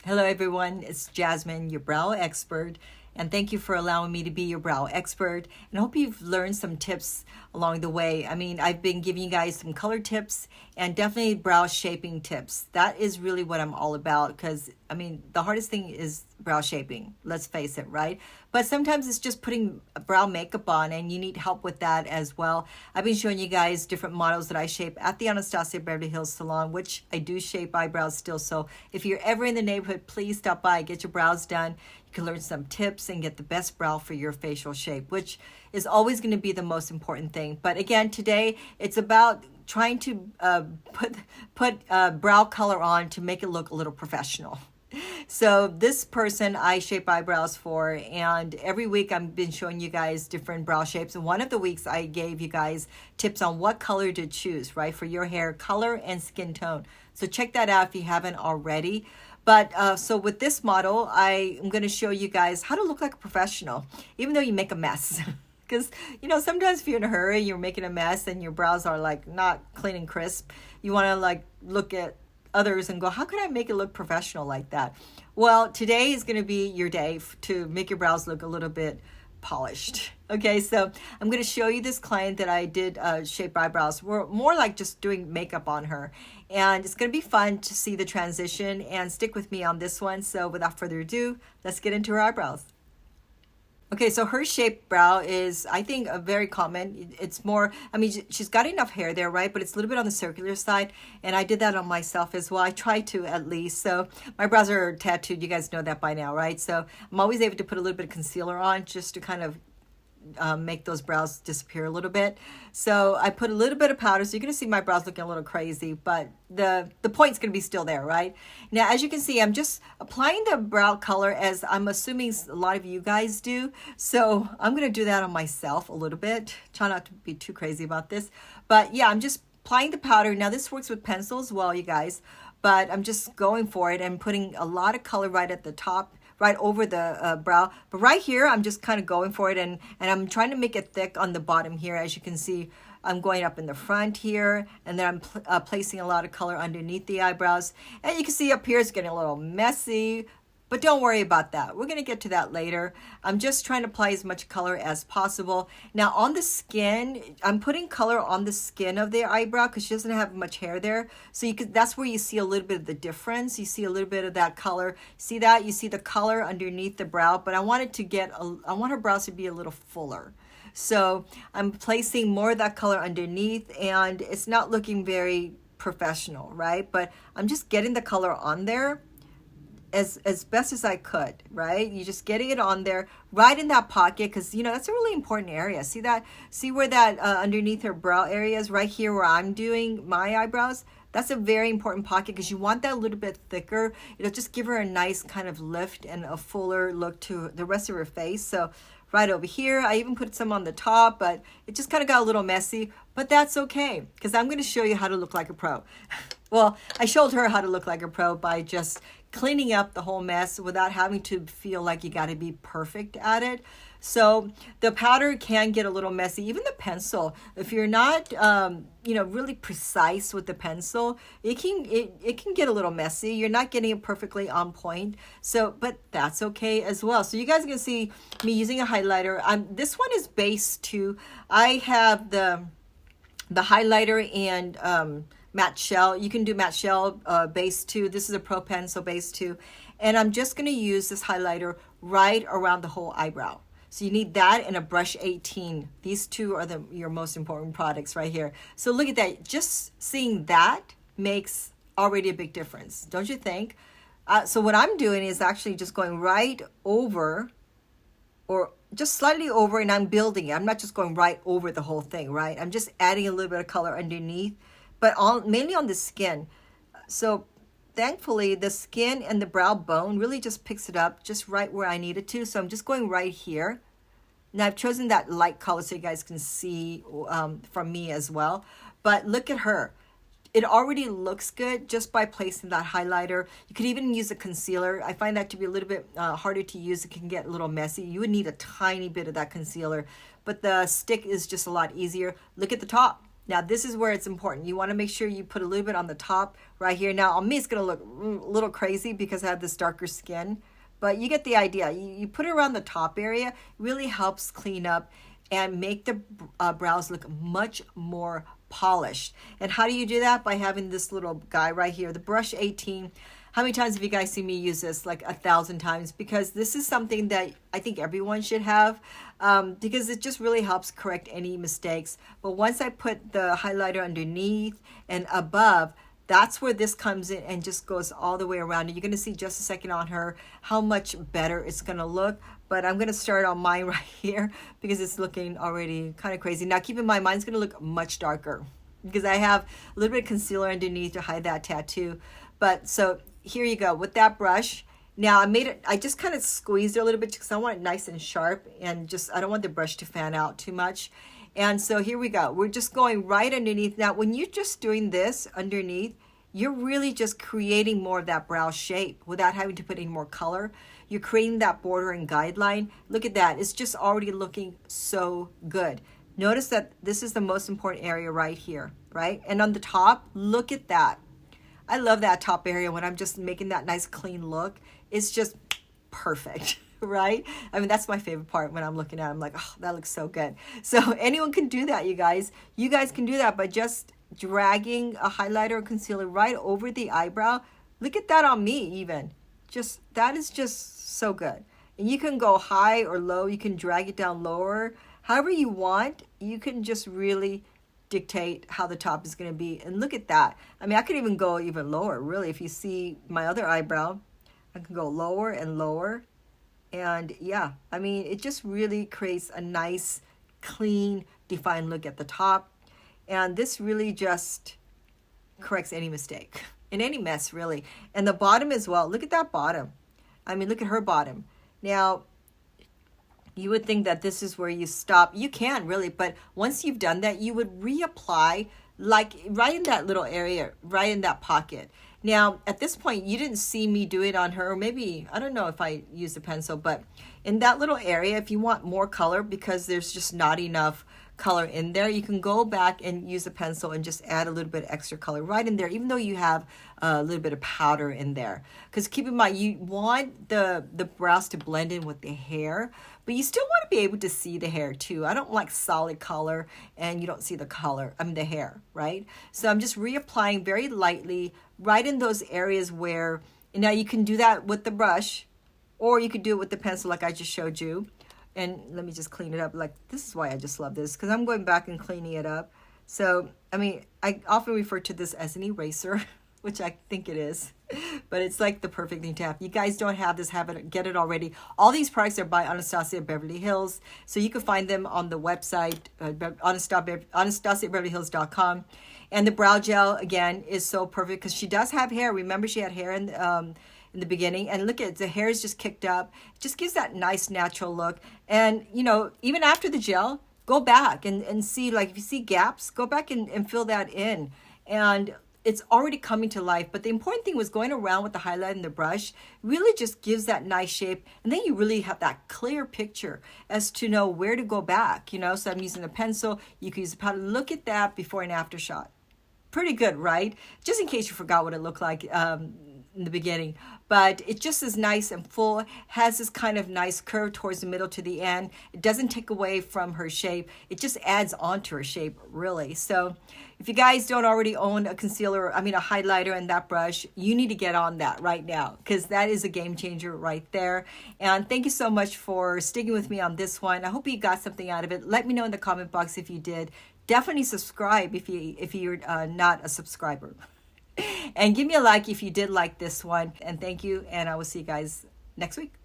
Hello, everyone. It's Jasmine, your brow expert. And thank you for allowing me to be your brow expert. And I hope you've learned some tips along the way. I mean, I've been giving you guys some color tips and definitely brow shaping tips. That is really what I'm all about because, I mean, the hardest thing is brow shaping. Let's face it, right? But sometimes it's just putting brow makeup on and you need help with that as well. I've been showing you guys different models that I shape at the Anastasia Beverly Hills Salon, which I do shape eyebrows still. So if you're ever in the neighborhood, please stop by, get your brows done. You can learn some tips and get the best brow for your facial shape, which is always going to be the most important thing. But again, today it's about trying to put brow color on to make it look a little professional. So this person I shape eyebrows for, and every week I've been showing you guys different brow shapes. And one of the weeks I gave you guys tips on what color to choose, right, for your hair color and skin tone. So check that out if you haven't already. But so with this model, I am going to show you guys how to look like a professional, even though you make a mess. Because, you know, sometimes if you're in a hurry, you're making a mess and your brows are like not clean and crisp. You want to like look at others and go, how can I make it look professional like that? Well, today is going to be your day to make your brows look a little bit polished. Okay, so I'm going to show you this client that I did shape eyebrows. We're more like just doing makeup on her. And it's going to be fun to see the transition and stick with me on this one. So without further ado, let's get into her eyebrows. Okay, so her shaped brow is, I think, a very common. It's more, I mean, she's got enough hair there, right? But it's a little bit on the circular side. And I did that on myself as well. I try to at least. So my brows are tattooed. You guys know that by now, right? So I'm always able to put a little bit of concealer on just to kind of make those brows disappear a little bit. So I put a little bit of powder, so you're going to see my brows looking a little crazy, but the point's going to be still there, right? Now, as you can see, I'm just applying the brow color as I'm assuming a lot of you guys do. So I'm going to do that on myself a little bit. Try not to be too crazy about this. But yeah, I'm just applying the powder. Now, this works with pencil as well, you guys, but I'm just going for it and putting a lot of color right at the top, right over the brow. But right here, I'm just kind of going for it, and I'm trying to make it thick on the bottom here. As you can see, I'm going up in the front here, and then I'm placing a lot of color underneath the eyebrows. And you can see up here, it's getting a little messy, but don't worry about that. We're going to get to that later. I'm just trying to apply as much color as possible. Now on the skin, I'm putting color on the skin of the eyebrow because she doesn't have much hair there. So you could, that's where you see a little bit of the difference. You see a little bit of that color. See that? You see the color underneath the brow, but I want it to get, I want her brows to be a little fuller. So I'm placing more of that color underneath, and it's not looking very professional, right? But I'm just getting the color on there as best as I could, right? You're just getting it on there right in that pocket, because you know that's a really important area. See that? See where that underneath her brow area is, right here where I'm doing my eyebrows? That's a very important pocket because you want that a little bit thicker. It'll just give her a nice kind of lift and a fuller look to the rest of her face. So right over here, I even put some on the top, but it just kind of got a little messy, but that's okay because I'm going to show you how to look like a pro. Well, I showed her how to look like a pro by just cleaning up the whole mess without having to feel like you got to be perfect at it. So the powder can get a little messy. Even the pencil, if you're not, you know, really precise with the pencil, it can get a little messy. You're not getting it perfectly on point. So, but that's okay as well. So you guys are gonna see me using a highlighter. This one is base 2. I have the highlighter and matte shell. You can do matte shell base 2. This is a Pro Pencil base 2. And I'm just going to use this highlighter right around the whole eyebrow. So you need that and a brush 18. These two are your most important products right here. So look at that. Just seeing that makes already a big difference, don't you think? So what I'm doing is actually just going right over, or just slightly over, and I'm building it. I'm not just going right over the whole thing, right? I'm just adding a little bit of color underneath, but mainly on the skin. So thankfully, the skin and the brow bone really just picks it up just right where I need it to. So I'm just going right here. Now I've chosen that light color so you guys can see from me as well. But look at her. It already looks good just by placing that highlighter. You could even use a concealer. I find that to be a little bit harder to use. It can get a little messy. You would need a tiny bit of that concealer, but the stick is just a lot easier. Look at the top. Now this is where it's important. You want to make sure you put a little bit on the top right here. Now on me it's going to look a little crazy because I have this darker skin, but you get the idea. You put it around the top area. It really helps clean up and make the brows look much more polished. And how do you do that? By having this little guy right here, the brush 18. How many times have you guys seen me use this? Like 1,000 times, because this is something that I think everyone should have, because it just really helps correct any mistakes. But once I put the highlighter underneath and above, that's where this comes in and just goes all the way around. And you're going to see just a second on her how much better it's going to look. But I'm going to start on mine right here because it's looking already kind of crazy. Now keep in mind, mine's going to look much darker because I have a little bit of concealer underneath to hide that tattoo. But so here you go with that brush. Now I just kind of squeezed it a little bit because I want it nice and sharp, and just I don't want the brush to fan out too much. And so here we go. We're just going right underneath. Now when you're just doing this underneath, you're really just creating more of that brow shape without having to put any more color. You're creating that border and guideline. Look at that. It's just already looking so good. Notice that this is the most important area right here, right? And on the top, look at that. I love that top area when I'm just making that nice clean look. It's just perfect, right? I mean, that's my favorite part when I'm looking at it. I'm like, oh, that looks so good. So anyone can do that, you guys. You guys can do that by just dragging a highlighter or concealer right over the eyebrow. Look at that on me even. That is just so good. And you can go high or low. You can drag it down lower. However you want, you can just really dictate how the top is going to be. And look at that. I mean, I could even go even lower, really. If you see my other eyebrow, I can go lower and lower. And yeah, I mean, it just really creates a nice, clean, defined look at the top. And this really just corrects any mistake and any mess, really. And the bottom as well. Look at that bottom. I mean, look at her bottom. Now, you would think that this is where you stop. You can really, but once you've done that, you would reapply like right in that little area, right in that pocket. Now, at this point, you didn't see me do it on her. Maybe, I don't know if I used a pencil, but in that little area, if you want more color because there's just not enough color in there, you can go back and use a pencil and just add a little bit extra color right in there, even though you have a little bit of powder in there. Because keep in mind, you want the brows to blend in with the hair, but you still want to be able to see the hair too. I don't like solid color and you don't see the color, the hair, right? So I'm just reapplying very lightly right in those areas where, and now you can do that with the brush, or you could do it with the pencil like I just showed you. And let me just clean it up. Like, this is why I just love this, because I'm going back and cleaning it up. So, I mean, I often refer to this as an eraser, which I think it is. But it's like the perfect thing to have. You guys don't have this, have it, get it already. All these products are by Anastasia Beverly Hills. So you can find them on the website, AnastasiaBeverlyHills.com. And the brow gel, again, is so perfect because she does have hair. Remember, she had hair in the beginning, and look at it, the hair is just kicked up. It just gives that nice natural look. And you know, even after the gel, go back and see, like if you see gaps, go back and fill that in, and it's already coming to life. But the important thing was going around with the highlight and the brush really just gives that nice shape, and then you really have that clear picture as to know where to go back, you know. So I'm using a pencil, you can use a powder. Look at that before and after shot. Pretty good, right? Just in case you forgot what it looked like in the beginning, but it just is nice and full, has this kind of nice curve towards the middle to the end. It doesn't take away from her shape. It just adds on to her shape, really. So if you guys don't already own a concealer, a highlighter and that brush, you need to get on that right now, because that is a game changer right there. And thank you so much for sticking with me on this one. I hope you got something out of it. Let me know in the comment box if you did. Definitely subscribe if you're not a subscriber. And give me a like if you did like this one. And thank you. And I will see you guys next week.